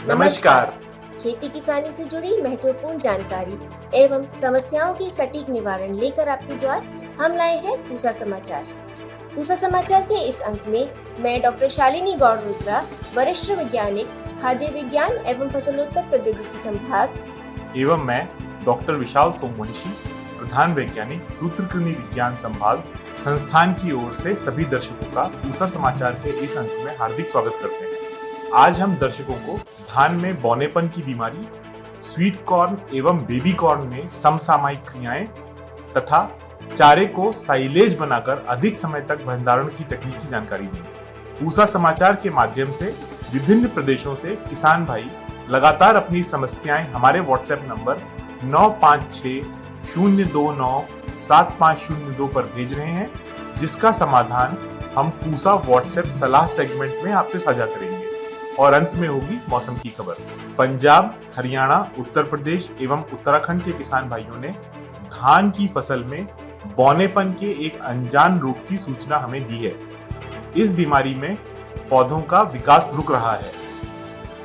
नमस्कार। खेती किसानी से जुड़ी महत्वपूर्ण जानकारी एवं समस्याओं के सटीक निवारण लेकर आपके द्वार हम लाए हैं पूसा समाचार। पूसा समाचार के इस अंक में मैं डॉक्टर शालिनी गौड़ रुद्रा, वरिष्ठ वैज्ञानिक, खाद्य विज्ञान एवं फसलोत्तर प्रौद्योगिकी संभाग, एवं मैं डॉक्टर विशाल सोमवंशी, प्रधान वैज्ञानिक, सूत्रकृमि विज्ञान संभाग, संस्थान की ओर से सभी दर्शकों का पूसा समाचार के इस अंक में हार्दिक स्वागत करते हैं। आज हम दर्शकों को धान में बौनेपन की बीमारी, स्वीट कॉर्न एवं बेबी कॉर्न में समसामयिक क्रियाएं तथा चारे को साइलेज बनाकर अधिक समय तक भंडारण की तकनीक की जानकारी देंगे। पूसा समाचार के माध्यम से विभिन्न प्रदेशों से किसान भाई लगातार अपनी समस्याएं हमारे व्हाट्सएप नंबर 9560297502 पर भेज रहे हैं, जिसका समाधान हम पूसा व्हाट्सएप सलाह सेगमेंट में आपसे साझा करेंगे। और अंत में होगी मौसम की खबर। पंजाब, हरियाणा, उत्तर प्रदेश एवं उत्तराखंड के किसान भाइयों ने धान की फसल में बौनेपन के एक अनजान रोग की सूचना हमें दी है। इस बीमारी में पौधों का विकास रुक रहा है।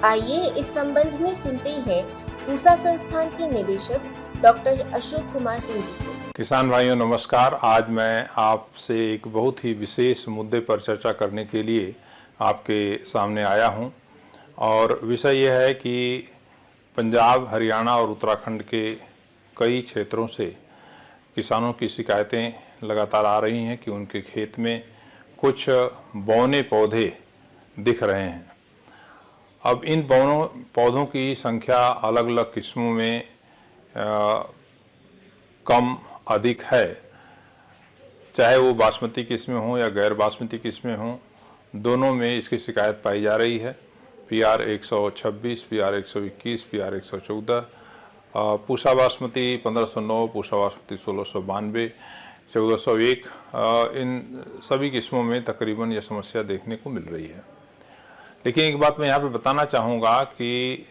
आइए इस संबंध में सुनते हैं पूसा संस्थान के निदेशक डॉक्टर अशोक कुमार सिंह जी को। किसान भाइयों नमस्कार। आज मैं आपसे एक बहुत ही विशेष मुद्दे पर चर्चा करने के लिए आपके सामने आया हूं, और विषय यह है कि पंजाब, हरियाणा और उत्तराखंड के कई क्षेत्रों से किसानों की शिकायतें लगातार आ रही हैं कि उनके खेत में कुछ बौने पौधे दिख रहे हैं। अब इन बौनों पौधों की संख्या अलग अलग किस्मों में कम अधिक है, चाहे वो बासमती किस्में हों या गैर बासमती किस्में हों, दोनों में इसकी शिकायत पाई जा रही है। PR 126, PR 121, PR 114, Pusa basmati 1509, Pusa basmati 1692, 1401, इन सभी किस्मों में तकरीबन यह समस्या देखने को मिल रही है। लेकिन एक बात मैं यहाँ पे बताना चाहूँगा कि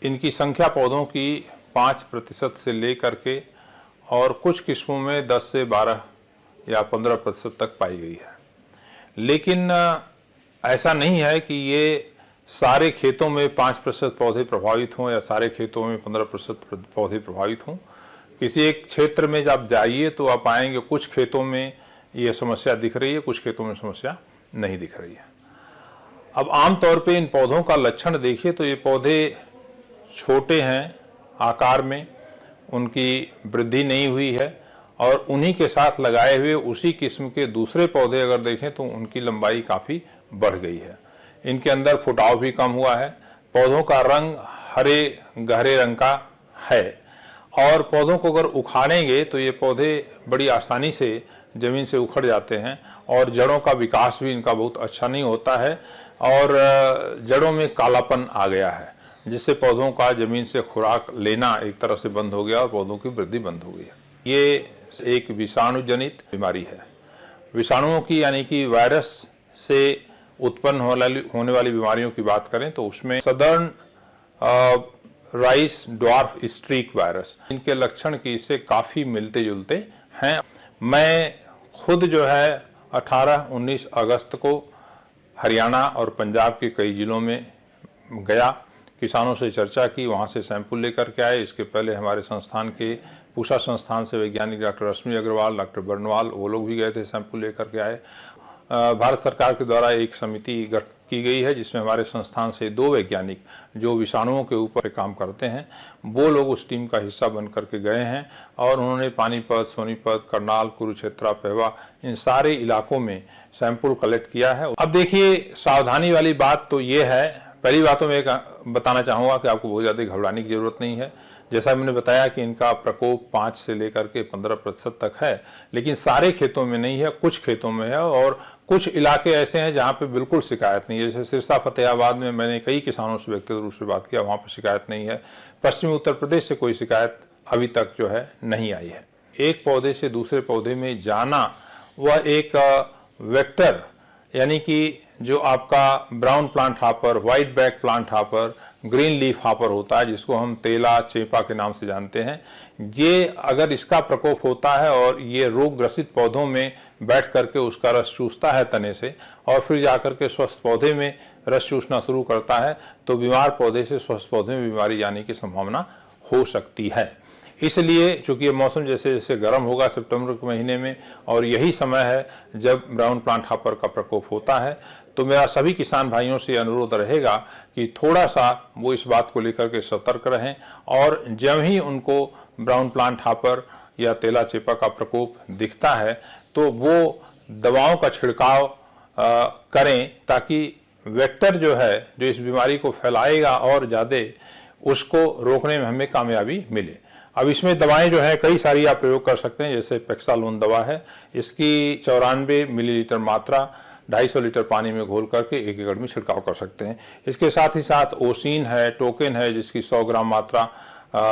इनकी संख्या पौधों की 5% से लेकर के और कुछ किस्मों में 10 से 12 या 15% तक पाई गई है। लेकिन ऐसा नहीं है कि ये सारे खेतों में 5% पौधे प्रभावित हों या सारे खेतों में 15% पौधे प्रभावित हों। किसी एक क्षेत्र में जब जाइए तो आप पाएंगे कुछ खेतों में ये समस्या दिख रही है, कुछ खेतों में समस्या नहीं दिख रही है। अब आमतौर पे इन पौधों का लक्षण देखिए तो ये पौधे छोटे हैं आकार में, उनकी वृद्धि नहीं हुई है, और उन्हीं के साथ लगाए हुए उसी किस्म के दूसरे पौधे अगर देखें तो उनकी लंबाई काफ़ी बढ़ गई है। इनके अंदर फुटाव भी कम हुआ है। पौधों का रंग हरे गहरे रंग का है, और पौधों को अगर उखाड़ेंगे तो ये पौधे बड़ी आसानी से ज़मीन से उखड़ जाते हैं, और जड़ों का विकास भी इनका बहुत अच्छा नहीं होता है, और जड़ों में कालापन आ गया है, जिससे पौधों का ज़मीन से खुराक लेना एक तरह से बंद हो गया और पौधों की वृद्धि बंद हो गई है। ये एक विषाणु जनित बीमारी है। विषाणुओं की यानी कि वायरस से उत्पन्न होने वाली बीमारियों की बात करें तो उसमें southern rice dwarf streak virus, इनके लक्षण की इससे काफ़ी मिलते जुलते हैं। मैं खुद जो है 18-19 अगस्त को हरियाणा और पंजाब के कई ज़िलों में गया, किसानों से चर्चा की, वहाँ से सैंपल लेकर के आए। इसके पहले हमारे संस्थान के पूसा संस्थान से वैज्ञानिक डॉक्टर रश्मि अग्रवाल, डॉक्टर बर्नवाल, वो लोग भी गए थे, सैंपल लेकर के आए। भारत सरकार के द्वारा एक समिति गठित की गई है, जिसमें हमारे संस्थान से 2 वैज्ञानिक जो विषाणुओं के ऊपर काम करते हैं, वो लोग उस टीम का हिस्सा बन करके गए हैं, और उन्होंने पानीपत, सोनीपत, करनाल, कुरुक्षेत्र, पहवा, इन सारे इलाकों में सैंपल कलेक्ट किया है। अब देखिए, सावधानी वाली बात तो ये है, पहली बात तो मैं बताना चाहूँगा कि आपको बहुत ज़्यादा घबराने की ज़रूरत नहीं है। जैसा मैंने बताया कि इनका प्रकोप 5 से लेकर के 15% तक है, लेकिन सारे खेतों में नहीं है, कुछ खेतों में है, और कुछ इलाके ऐसे हैं जहाँ पे बिल्कुल शिकायत नहीं है। जैसे सिरसा फतेहाबाद में मैंने कई किसानों से व्यक्तिगत रूप से बात किया, वहाँ पर शिकायत नहीं है। पश्चिमी उत्तर प्रदेश से कोई शिकायत अभी तक जो है नहीं आई है। एक पौधे से दूसरे पौधे में जाना वह एक वेक्टर, यानी कि जो आपका brown plant hopper, white back plant hopper, green leaf hopper होता है, जिसको हम तेला चेपा के नाम से जानते हैं। ये अगर इसका प्रकोप होता है और ये रोग ग्रसित पौधों में बैठ करके उसका रस चूसता है तने से, और फिर जाकर के स्वस्थ पौधे में रस चूसना शुरू करता है, तो बीमार पौधे से स्वस्थ पौधे में बीमारी जाने की संभावना हो सकती है। इसलिए चूँकि ये मौसम जैसे जैसे गर्म होगा सितंबर के महीने में, और यही समय है जब ब्राउन प्लांट हॉपर का प्रकोप होता है, तो मेरा सभी किसान भाइयों से अनुरोध रहेगा कि थोड़ा सा वो इस बात को लेकर के सतर्क रहें, और जब ही उनको ब्राउन प्लांट हॉपर या तेला चेपा का प्रकोप दिखता है तो वो दवाओं का छिड़काव करें, ताकि वेक्टर जो है जो इस बीमारी को फैलाएगा और ज़्यादा, उसको रोकने में हमें कामयाबी मिले। अब इसमें दवाएं जो है कई सारी आप प्रयोग कर सकते हैं, जैसे पेक्सालोन दवा है, इसकी 94 मिलीलीटर मात्रा 250 लीटर पानी में घोल करके 1 एकड़ में छिड़काव कर सकते हैं। इसके साथ ही साथ ओसिन है, टोकेन है, जिसकी 100 ग्राम मात्रा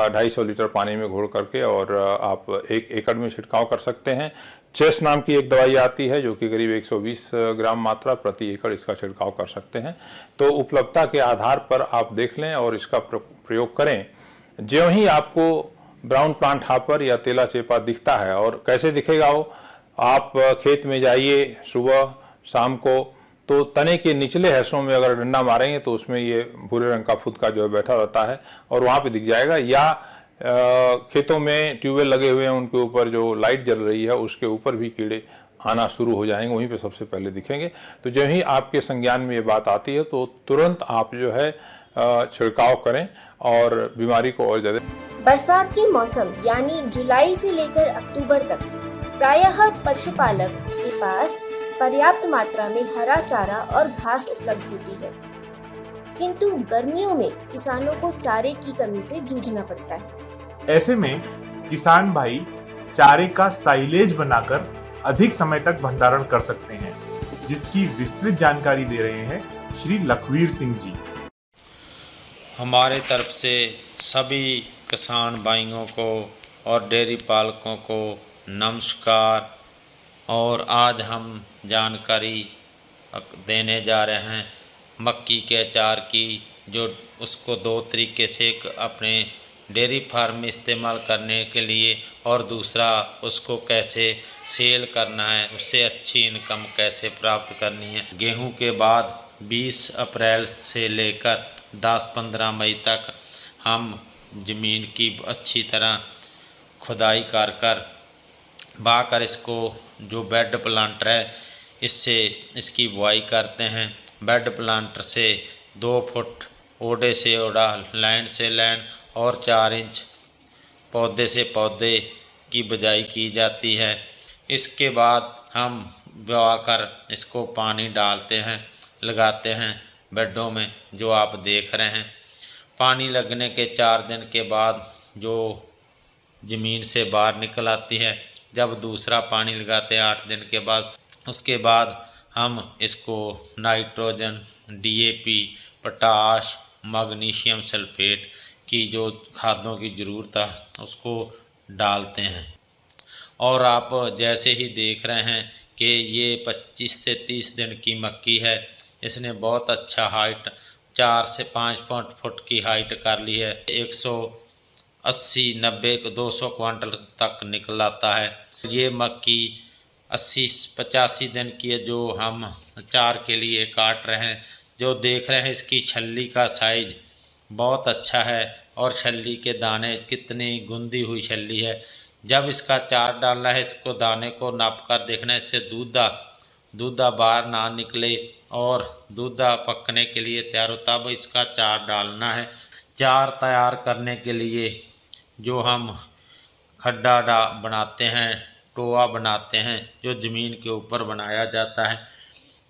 250 लीटर पानी में घोल करके और आप 1 एकड़ में छिड़काव कर सकते हैं। चेस नाम की एक दवाई आती है जो कि करीब 120 ग्राम मात्रा प्रति एकड़ इसका छिड़काव कर सकते हैं। तो उपलब्धता के आधार पर आप देख लें और इसका प्रयोग करें। ज्यों ही आपको ब्राउन प्लांट हॉपर या तेला चेपा दिखता है, और कैसे दिखेगा वो, आप खेत में जाइए सुबह शाम को, तो तने के निचले हिस्सों में अगर डंडा मारेंगे तो उसमें ये भूरे रंग का फुदका जो है बैठा रहता है और वहाँ पे दिख जाएगा। या खेतों में ट्यूबवेल लगे हुए हैं, उनके ऊपर जो लाइट जल रही है उसके ऊपर भी कीड़े आना शुरू हो जाएंगे, वहीं पे सबसे पहले दिखेंगे। तो जब ही आपके संज्ञान में ये बात आती है तो तुरंत आप जो है छिड़काव करें और बीमारी को और ज़्यादा। बरसात के मौसम यानी जुलाई से लेकर अक्टूबर तक प्रायः पशुपालक के पास पर्याप्त मात्रा में हरा चारा और घास उपलब्ध होती है, किंतु गर्मियों में किसानों को चारे की कमी से जूझना पड़ता है। ऐसे में किसान भाई चारे का साइलेज बनाकर अधिक समय तक भंडारण कर सकते हैं, जिसकी विस्तृत जानकारी दे रहे हैं श्री लखवीर सिंह जी। हमारे तरफ से सभी किसान भाइयों को और डेयरी पालकों को नमस्कार। और आज हम जानकारी देने जा रहे हैं मक्की के अचार की, जो उसको 2 तरीके से अपने डेयरी फार्म में इस्तेमाल करने के लिए, और दूसरा उसको कैसे सेल करना है, उससे अच्छी इनकम कैसे प्राप्त करनी है। गेहूं के बाद 20 अप्रैल से लेकर 10-15 मई तक हम ज़मीन की अच्छी तरह खुदाई कर बाकर इसको जो बेड प्लांटर है इससे इसकी बुआई करते हैं। बेड प्लांटर से 2 फुट ओडे से ओडा, लाइन से लाइन और 4 इंच पौधे से पौधे की बिजाई की जाती है। इसके बाद हम बुआकर इसको पानी डालते हैं, लगाते हैं बेडों में, जो आप देख रहे हैं। पानी लगने के 4 दिन के बाद जो ज़मीन से बाहर निकल आती है, जब दूसरा पानी लगाते हैं 8 दिन के बाद, उसके बाद हम इसको nitrogen, DAP, potash, magnesium sulphate की जो खादों की ज़रूरत है उसको डालते हैं। और आप जैसे ही देख रहे हैं कि ये 25 से 30 दिन की मक्की है, इसने बहुत अच्छा हाइट 4 से 5 फुट की हाइट कर ली है। 180, 90, 200 क्वांटल तक निकल आता है। ये मक्की 80-85 दिन की है जो हम अचार के लिए काट रहे हैं। जो देख रहे हैं इसकी छल्ली का साइज बहुत अच्छा है और छल्ली के दाने कितनी गुंदी हुई छल्ली है। जब इसका अचार डालना है, इसको दाने को नाप कर देखना है, इससे दूधा बाहर ना निकले और दूधा पकने के लिए तैयार हो, तब इसका अचार डालना है। अचार तैयार करने के लिए जो हम खड्डा बनाते हैं, टोआ बनाते हैं, जो ज़मीन के ऊपर बनाया जाता है,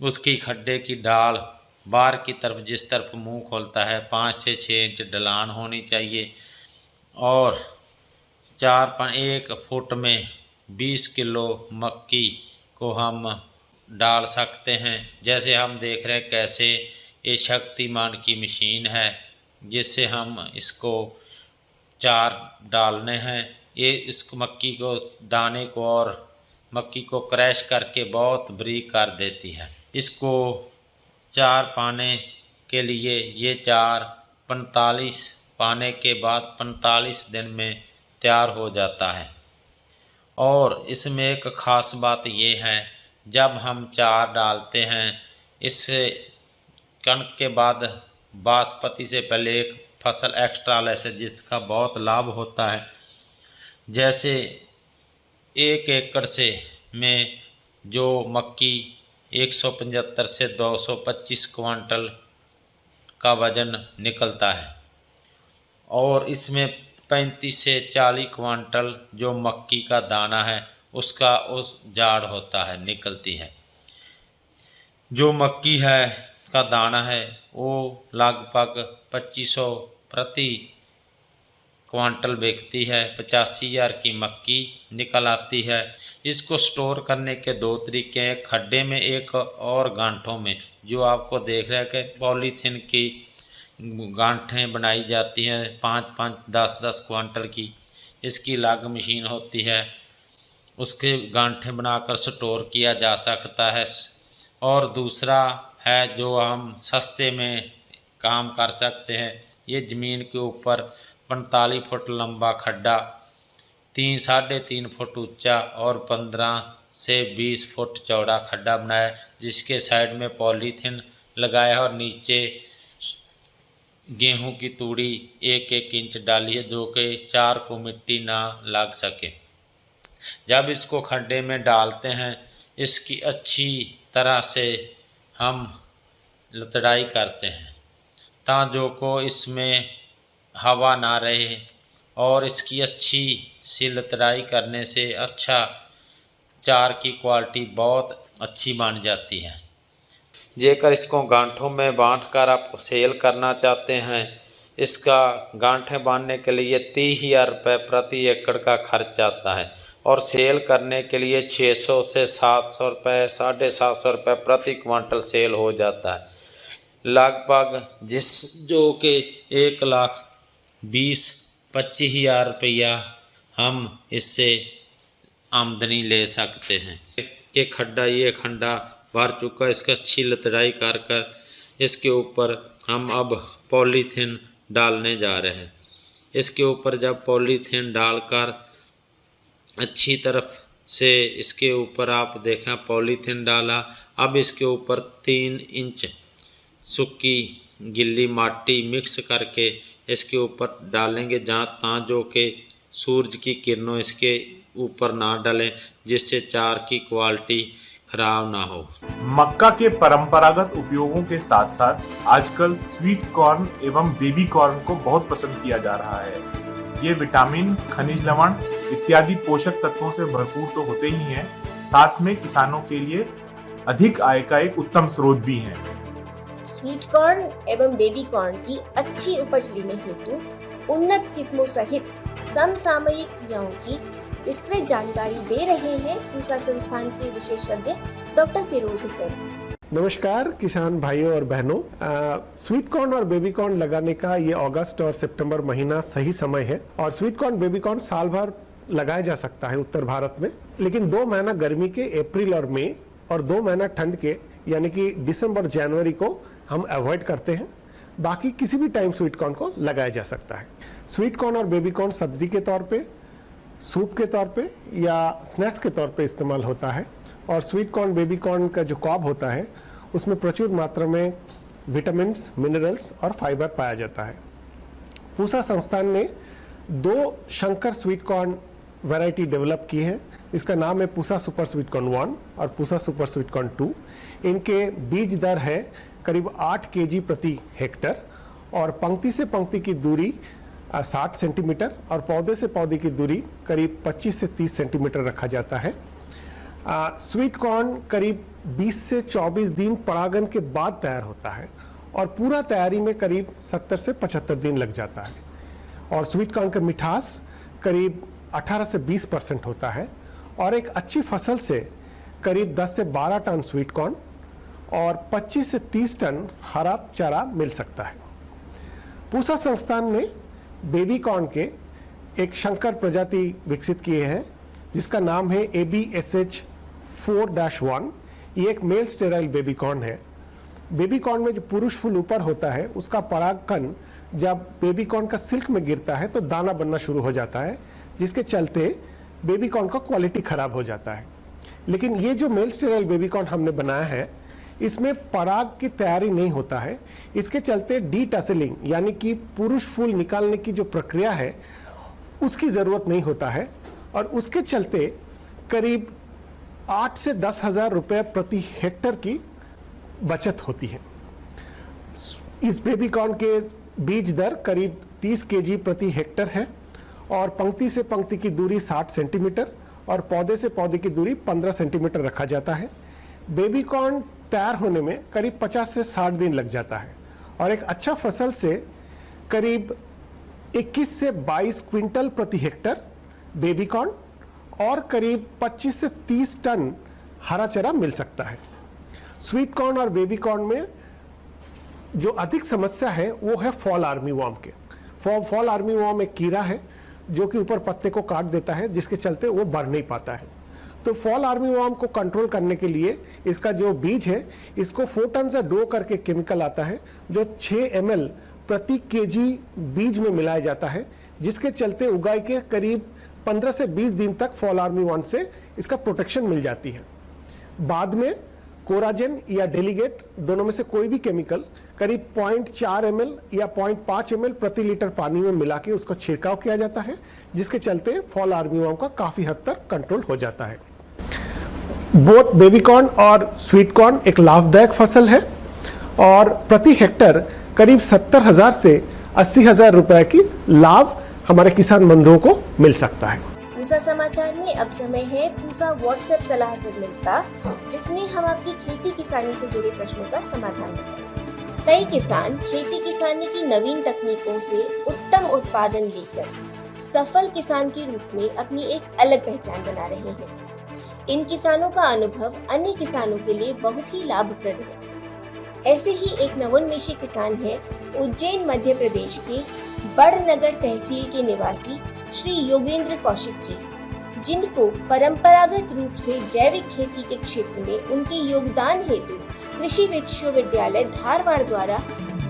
उसकी खड्डे की डाल बाहर की तरफ जिस तरफ मुंह खोलता है 5 से 6 इंच ढलान होनी चाहिए। और 1 फुट में 20 किलो मक्की को हम डाल सकते हैं। जैसे हम देख रहे हैं कैसे ये शक्तिमान की मशीन है जिससे हम इसको चार डालने हैं। ये इस मक्की को दाने को और मक्की को क्रैश करके बहुत बारीक कर देती है। इसको चार पाने के लिए ये चार 45 पाने के बाद 45 दिन में तैयार हो जाता है। और इसमें एक ख़ास बात ये है, जब हम चार डालते हैं इस कणक के बाद बासमती से पहले एक फसल एक्स्ट्रा लेस है जिसका बहुत लाभ होता है। जैसे 1 एकड़ से में जो मक्की 175 से 225 क्विंटल का वज़न निकलता है और इसमें 35 से 40 क्विंटल जो मक्की का दाना है उसका उस जाड़ होता है, निकलती है। जो मक्की है का दाना है वो लगभग 2500 प्रति क्विंटल बिकती है। 85,000 की मक्की निकल आती है। इसको स्टोर करने के दो तरीके हैं, खड्डे में एक और गांठों में। जो आपको देख रहे हैं कि पॉलीथीन की गांठें बनाई जाती हैं 5-5, 10-10 क्विंटल की। इसकी अलग मशीन होती है, उसके गांठें बनाकर स्टोर किया जा सकता है। और दूसरा है जो हम सस्ते में काम कर सकते हैं, ये ज़मीन के ऊपर 45 फुट लंबा खड्डा, 3-3.5 फुट ऊंचा और 15 से 20 फुट चौड़ा खड्डा बनाया, जिसके साइड में पॉलीथीन लगाया और नीचे गेहूं की तूड़ी 1-1 इंच डाली है, जो कि चार को मिट्टी ना लग सके। जब इसको खड्डे में डालते हैं इसकी अच्छी तरह से हम लतड़ाई करते हैं ताकि को इसमें हवा ना रहे, और इसकी अच्छी सी लतड़ाई करने से अच्छा चार की क्वालिटी बहुत अच्छी बन जाती है। जेकर इसको गांठों में बांध कर आप सेल करना चाहते हैं, इसका गांठें बांधने के लिए 30,000 रुपये प्रति एकड़ का खर्च आता है और सेल करने के लिए 600 से 700 रुपये, 750 रुपये प्रति क्विंटल सेल हो जाता है। लगभग जो कि 1,20,25,000 रुपया हम इससे आमदनी ले सकते हैं। कि खड्डा ये खड्डा भर चुका, इसका अच्छी लतड़ाई कर इसके ऊपर हम अब पॉलीथीन डालने जा रहे हैं। इसके ऊपर जब पॉलीथीन डालकर अच्छी तरफ से इसके ऊपर आप देखें पॉलीथीन डाला, अब इसके ऊपर 3 इंच सूखी गिल्ली माटी मिक्स करके इसके ऊपर डालेंगे, जहाँ जो कि सूरज की किरणों इसके ऊपर ना डलें, जिससे चार की क्वालिटी खराब ना हो। मक्का के परंपरागत उपयोगों के साथ साथ आजकल स्वीट कॉर्न एवं बेबी कॉर्न को बहुत पसंद किया जा रहा है। ये विटामिन, खनिज लवण इत्यादि पोषक तत्वों से भरपूर तो होते ही हैं, साथ में किसानों के लिए अधिक आय का एक उत्तम स्रोत भी हैं। स्वीट कॉर्न एवं बेबी कॉर्न की अच्छी उपज लेने हेतु उन्नत किस्मों सहित समसामयिक क्रियाओं की विस्तृत जानकारी दे रहे हैं पूसा संस्थान के विशेषज्ञ डॉक्टर फिरोज हुसैन। नमस्कार किसान भाइयों और बहनों, स्वीट कॉर्न और बेबी कॉर्न लगाने का ये अगस्त और सितंबर महीना सही समय है। और स्वीट कॉर्न, बेबी कॉर्न साल भर लगाया जा सकता है उत्तर भारत में, लेकिन 2 महीना गर्मी के अप्रैल और मई और 2 महीना ठंड के यानी कि दिसंबर जनवरी को हम अवॉइड करते हैं। बाकी किसी भी टाइम स्वीट कॉर्न को लगाया जा सकता है। स्वीट कॉर्न और बेबी कॉर्न सब्जी के तौर पे, सूप के तौर पे या स्नैक्स के तौर पे इस्तेमाल होता है। और स्वीट कॉर्न, बेबी कॉर्न का जो कॉब होता है उसमें प्रचुर मात्रा में विटामिन्स, मिनरल्स और फाइबर पाया जाता है। पूसा संस्थान ने 2 Shankar sweet corn variety develop की है। इसका नाम है पूसा सुपर स्वीट कॉर्न 1 और पूसा सुपर स्वीट कॉर्न 2। इनके बीज दर है करीब 8 kg प्रति हेक्टर और पंक्ति से पंक्ति की दूरी 60 सेंटीमीटर और पौधे से पौधे की दूरी करीब 25 से 30 सेंटीमीटर रखा जाता है। स्वीट कॉर्न करीब 20 से 24 दिन परागन के बाद तैयार होता है और पूरा तैयारी में करीब 70 से 75 दिन लग जाता है। और स्वीट कॉर्न का मिठास करीब 18 से 20% होता है और एक अच्छी फसल से करीब 10 से 12 टन स्वीट कॉर्न और 25 से 30 टन हरा चारा मिल सकता है। पूसा संस्थान ने बेबी कॉर्न के एक शंकर प्रजाति विकसित किए हैं जिसका नाम है ABSH 4-1। ये एक मेल स्टेराइल बेबी कॉर्न है। बेबी कॉर्न में जो पुरुष फूल ऊपर होता है उसका परागकण जब बेबीकॉर्न का सिल्क में गिरता है तो दाना बनना शुरू हो जाता है, जिसके चलते बेबीकॉर्न का क्वालिटी खराब हो जाता है। लेकिन ये जो मेल स्टेराइल बेबीकॉर्न हमने बनाया है, इसमें पराग की तैयारी नहीं होता है। इसके चलते डीटसलिंग यानी कि पुरुष फूल निकालने की जो प्रक्रिया है उसकी ज़रूरत नहीं होता है, और उसके चलते करीब 8 से 10 हज़ार रुपये प्रति हेक्टर की बचत होती है। इस बेबीकॉर्न के बीज दर करीब 30 केजी प्रति हेक्टर है, और पंक्ति से पंक्ति की दूरी 60 सेंटीमीटर और पौधे से पौधे की दूरी 15 सेंटीमीटर रखा जाता है। बेबीकॉर्न तैयार होने में करीब 50 से 60 दिन लग जाता है, और एक अच्छा फसल से करीब 21 से 22 क्विंटल प्रति हेक्टर बेबीकॉर्न और करीब 25 से 30 टन हरा चारा मिल सकता है। स्वीट कॉर्न और बेबीकॉर्न में जो अधिक समस्या है वो है फॉल आर्मीवॉर्म के। फॉल आर्मीवॉर्म एक कीड़ा है जो कि ऊपर पत्ते को काट देता है, जिसके चलते वो बढ़ नहीं पाता है। तो फॉल आर्मीवॉर्म को कंट्रोल करने के लिए इसका जो बीज है, इसको 4 टन से डो करके केमिकल आता है जो 6 ml प्रति केजी बीज में मिलाया जाता है, जिसके चलते उगाई के करीब 15 से 20 दिन तक फॉल आर्मीवॉर्म से इसका प्रोटेक्शन मिल जाती है। बाद में कोराजेन या डेलीगेट दोनों में से कोई भी केमिकल करीब 0.4 ml या 0.5 ml प्रति लीटर पानी में मिला के उसको छिड़काव किया जाता है, जिसके चलते फॉल आर्मीवॉर्म का काफी हद तक कंट्रोल हो जाता है। बोथ बेबीकॉर्न और स्वीट कॉर्न एक लाभदायक फसल है, और प्रति हेक्टर करीब 70,000 से 80,000 रुपए की लाभ हमारे किसान बंधुओं को मिल सकता है। पूसा समाचार में अब समय है पूसा व्हाट्सएप सलाह सेगमेंट का, जिसमें हम आपकी खेती किसानी से जुड़े प्रश्नों का समाधान बताएंगे। कई किसान खेती किसानी की नवीन तकनीकों से उत्तम उत्पादन लेकर सफल किसान के रूप में अपनी एक अलग पहचान बना रहे हैं। इन किसानों का अनुभव अन्य किसानों के लिए बहुत ही लाभप्रद है। ऐसे ही एक नवोन्मेषी किसान है उज्जैन मध्य प्रदेश के बड़नगर तहसील के निवासी श्री योगेंद्र कौशिक जी, जिनको परंपरागत रूप से जैविक खेती के क्षेत्र में उनके योगदान हेतु कृषि विश्वविद्यालय धारवाड़ द्वारा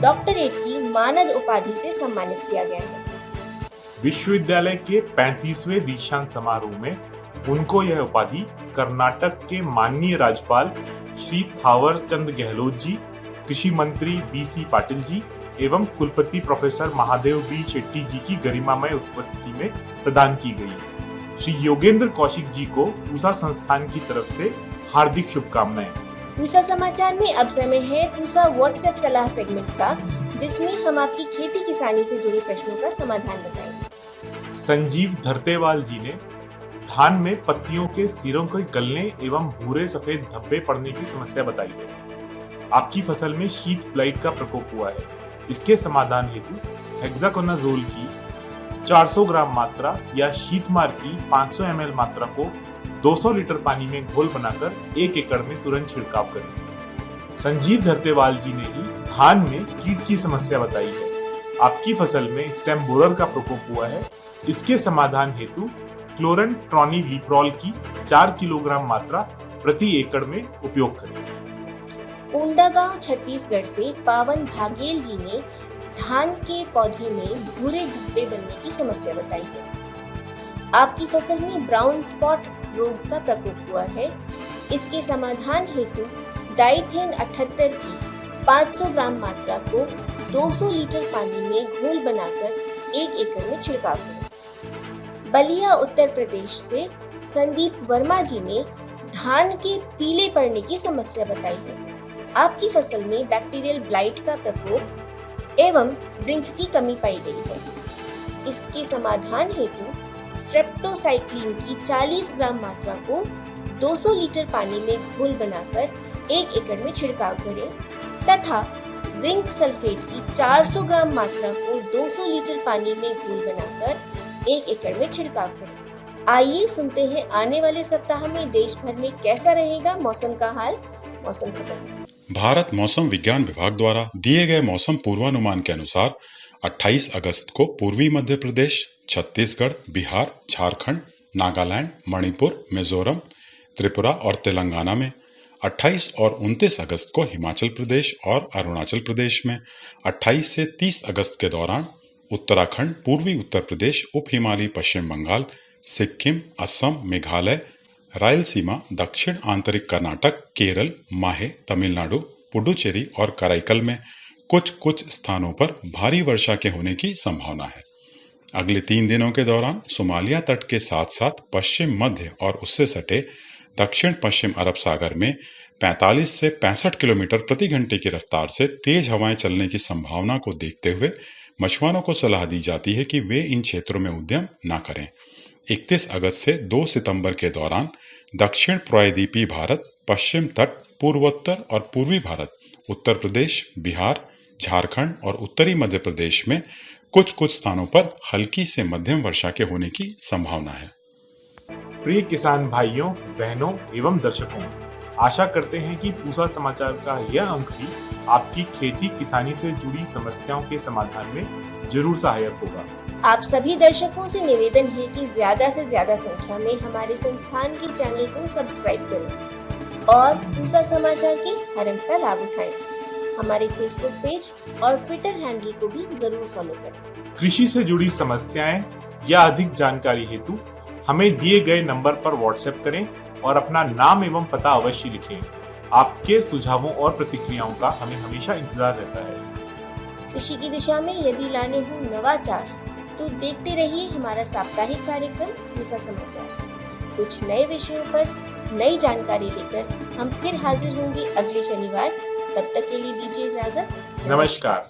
डॉक्टरेट की मानद उपाधि से सम्मानित किया गया है। विश्वविद्यालय के 35वें दीक्षांत समारोह में उनको यह उपाधि कर्नाटक के माननीय राज्यपाल श्री थावर चंद गहलोत जी, कृषि मंत्री BC पाटिल जी एवं कुलपति प्रोफेसर महादेव बी शेट्टी जी की गरिमामय उपस्थिति में प्रदान की गई। श्री योगेंद्र कौशिक जी को पूसा संस्थान की तरफ से हार्दिक शुभकामनाएं। पूसा समाचार में अब समय है पूसा व्हाट्सएप सलाह सेगमेंट का, जिसमें हम आपकी खेती किसानी से जुड़े प्रश्नों का समाधान बताएंगे। संजीव धरतेवाल जी ने धान में पत्तियों के सिरों के गलने एवं भूरे सफेद धब्बे पड़ने की समस्या बताई है। आपकी फसल में शीत ब्लाइट का प्रकोप हुआ है। इसके समाधान हेतु हेक्साकोनाजोल की 400 ग्राम मात्रा या शीतमार की 500 ml मात्रा को 200 लीटर पानी में घोल बनाकर 1 एकड़ में तुरंत छिड़काव करें। संजीव धरतेवाल जी ने ही धान में कीट की समस्या बताई है। आपकी फसल में स्टेम बोरर का प्रकोप हुआ है। इसके समाधान हेतु क्लोरन ट्रॉनिलीप्रॉल की 4 किलोग्राम मात्रा प्रति एकड़ में उपयोग करें। कोंडागांव छत्तीसगढ़ से पावन भागेल जी ने धान के पौधे में भूरे धब्बे बनने की समस्या बताई है। आपकी फसल में ब्राउन स्पॉट रोग का प्रकोप हुआ है। इसके समाधान हेतु डाइथेन 78 की 500 ग्राम मात्रा को 200 लीटर पानी में घोल बनाकर 1 एकड़ में छिड़काव करें। बलिया उत्तर प्रदेश से संदीप वर्मा जी ने धान के पीले पड़ने की समस्या बताई है। आपकी फसल में बैक्टीरियल ब्लाइट का प्रकोप एवं जिंक की कमी पाई गई है। इसके समाधान हेतु स्ट्रेप्टोसाइक्लिन की 40 ग्राम मात्रा को 200 लीटर पानी में घोल बनाकर 1 एकड़ में छिड़काव करें तथा जिंक सल्फेट की 400 ग्राम मात्रा को 200 लीटर पानी में घोल बनाकर 1 एकड़ में छिड़काव करें। आइए सुनते हैं आने वाले सप्ताह में देश भर में कैसा रहेगा मौसम का हाल। मौसम खबर। भारत मौसम विज्ञान विभाग द्वारा दिए गए मौसम पूर्वानुमान के अनुसार 28 अगस्त को पूर्वी मध्य प्रदेश, छत्तीसगढ़, बिहार, झारखंड, नागालैंड, मणिपुर, मिजोरम, त्रिपुरा और तेलंगाना में 28 और 29 अगस्त को हिमाचल प्रदेश और अरुणाचल प्रदेश में, 28 से 30 अगस्त के दौरान उत्तराखंड, पूर्वी उत्तर प्रदेश, उप हिमालयी पश्चिम बंगाल, सिक्किम, असम, मेघालय, रायलसीमा, दक्षिण आंतरिक कर्नाटक, केरल, माहे, तमिलनाडु, पुडुचेरी और कराईकल में कुछ स्थानों पर भारी वर्षा के होने की संभावना है। अगले 3 दिनों के दौरान सोमालिया तट के साथ साथ पश्चिम मध्य और उससे सटे दक्षिण पश्चिम अरब सागर में 45 से 65 किलोमीटर प्रति घंटे की रफ्तार से तेज हवाएं चलने की संभावना को देखते हुए मछुआरों को सलाह दी जाती है कि वे इन क्षेत्रों में उद्यम न करें। 31 अगस्त से 2 सितंबर के दौरान दक्षिण प्रायद्वीपीय भारत, पश्चिम तट, पूर्वोत्तर और पूर्वी भारत, उत्तर प्रदेश, बिहार, झारखंड और उत्तरी मध्य प्रदेश में कुछ स्थानों पर हल्की से मध्यम वर्षा के होने की संभावना है। प्रिय किसान भाइयों, बहनों एवं दर्शकों, आशा करते हैं कि पूसा समाचार का यह अंक भी आपकी खेती किसानी से जुड़ी समस्याओं के समाधान में जरूर सहायक होगा। आप सभी दर्शकों से निवेदन है कि ज्यादा से ज्यादा संख्या में हमारे संस्थान के चैनल को सब्सक्राइब करें और पूसा समाचार के हर अंक का लाभ उठाएं। हमारे फेसबुक पेज और ट्विटर हैंडल को भी जरूर फॉलो करें। कृषि से जुड़ी समस्याएं या अधिक जानकारी हेतु हमें दिए गए नंबर पर व्हाट्सएप करें और अपना नाम एवं पता अवश्य लिखें। आपके सुझावों और प्रतिक्रियाओं का हमें हमेशा इंतजार रहता है। कृषि की दिशा में यदि लाने हो नवाचार, तो देखते रहिए हमारा साप्ताहिक कार्यक्रम पूसा समाचार। कुछ नए विषयों पर नई जानकारी लेकर हम फिर हाजिर होंगे अगले शनिवार। तब तक के लिए दीजिए इजाजत। नमस्कार।